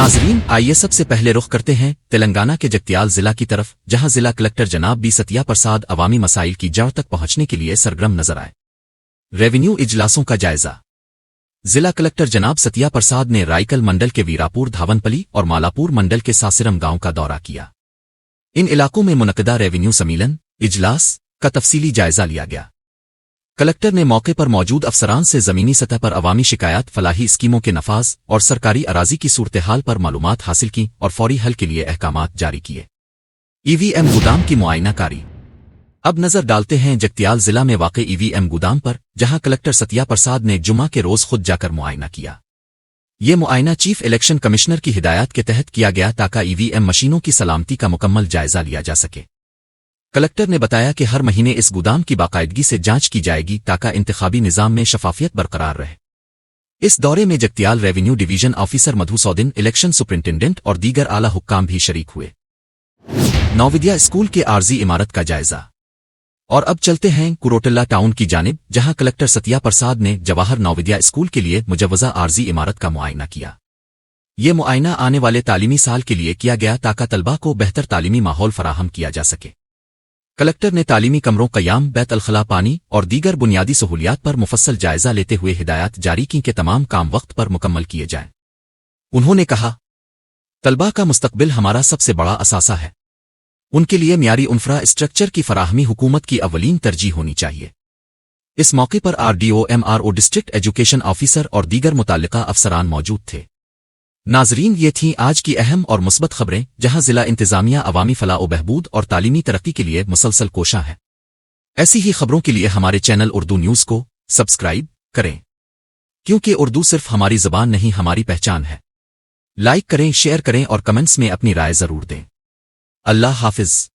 ناظرین، آئیے سب سے پہلے رخ کرتے ہیں تلنگانہ کے جگتیال ضلع کی طرف، جہاں ضلع کلکٹر جناب بی ستیہ پرساد عوامی مسائل کی جڑ تک پہنچنے کے لیے سرگرم نظر آئے۔ ریونیو اجلاسوں کا جائزہ۔ ضلع کلکٹر جناب ستیہ پرساد نے رائکل منڈل کے ویراپور دھاونپلی اور مالاپور منڈل کے ساسرم گاؤں کا دورہ کیا۔ ان علاقوں میں منعقدہ ریونیو سمیلن اجلاس کا تفصیلی جائزہ لیا گیا۔ کلکٹر نے موقع پر موجود افسران سے زمینی سطح پر عوامی شکایات، فلاحی اسکیموں کے نفاذ اور سرکاری اراضی کی صورتحال پر معلومات حاصل کی اور فوری حل کے لیے احکامات جاری کیے۔ ای وی ایم گودام کی معائنہ کاری۔ اب نظر ڈالتے ہیں جگتیال ضلع میں واقع ای وی ایم گودام پر، جہاں کلکٹر ستیہ پرساد نے جمعہ کے روز خود جا کر معائنہ کیا۔ یہ معائنہ چیف الیکشن کمشنر کی ہدایات کے تحت کیا گیا تاکہ ای وی ایم مشینوں کی سلامتی کا مکمل جائزہ لیا جا سکے۔ کلکٹر نے بتایا کہ ہر مہینے اس گودام کی باقاعدگی سے جانچ کی جائے گی تاکہ انتخابی نظام میں شفافیت برقرار رہے۔ اس دورے میں Jagtial revenue division officer Madhusudan, election superintendent اور دیگر اعلی حکام بھی شریک ہوئے۔ نوودیا اسکول کے عارضی عمارت کا جائزہ۔ اور اب چلتے ہیں کوروٹلہ ٹاؤن کی جانب، جہاں کلکٹر ستیہ پرساد نے جواہر نوودیا اسکول کے لیے مجوزہ عارضی عمارت کا معائنہ کیا۔ یہ معائنہ آنے والے تعلیمی سال کے لیے کیا گیا تاکہ طلباء کو بہتر تعلیمی ماحول فراہم کیا جا سکے۔ کلکٹر نے تعلیمی کمروں قیام، بیت الخلاء، پانی اور دیگر بنیادی سہولیات پر مفصل جائزہ لیتے ہوئے ہدایات جاری کی کہ تمام کام وقت پر مکمل کیے جائیں۔ انہوں نے کہا، طلباء کا مستقبل ہمارا سب سے بڑا اثاثہ ہے۔ ان کے لیے معیاری انفراسٹرکچر کی فراہمی حکومت کی اولین ترجیح ہونی چاہیے۔ اس موقع پر R D O, M R O, district education officer اور دیگر متعلقہ افسران موجود تھے۔ ناظرین، یہ تھیں آج کی اہم اور مثبت خبریں، جہاں ضلع انتظامیہ عوامی فلاح و بہبود اور تعلیمی ترقی کے لیے مسلسل کوشاں ہے۔ ایسی ہی خبروں کے لیے ہمارے چینل اردو نیوز کو سبسکرائب کریں، کیونکہ اردو صرف ہماری زبان نہیں، ہماری پہچان ہے۔ لائک کریں، شیئر کریں اور کمنٹس میں اپنی رائے ضرور دیں۔ اللہ حافظ۔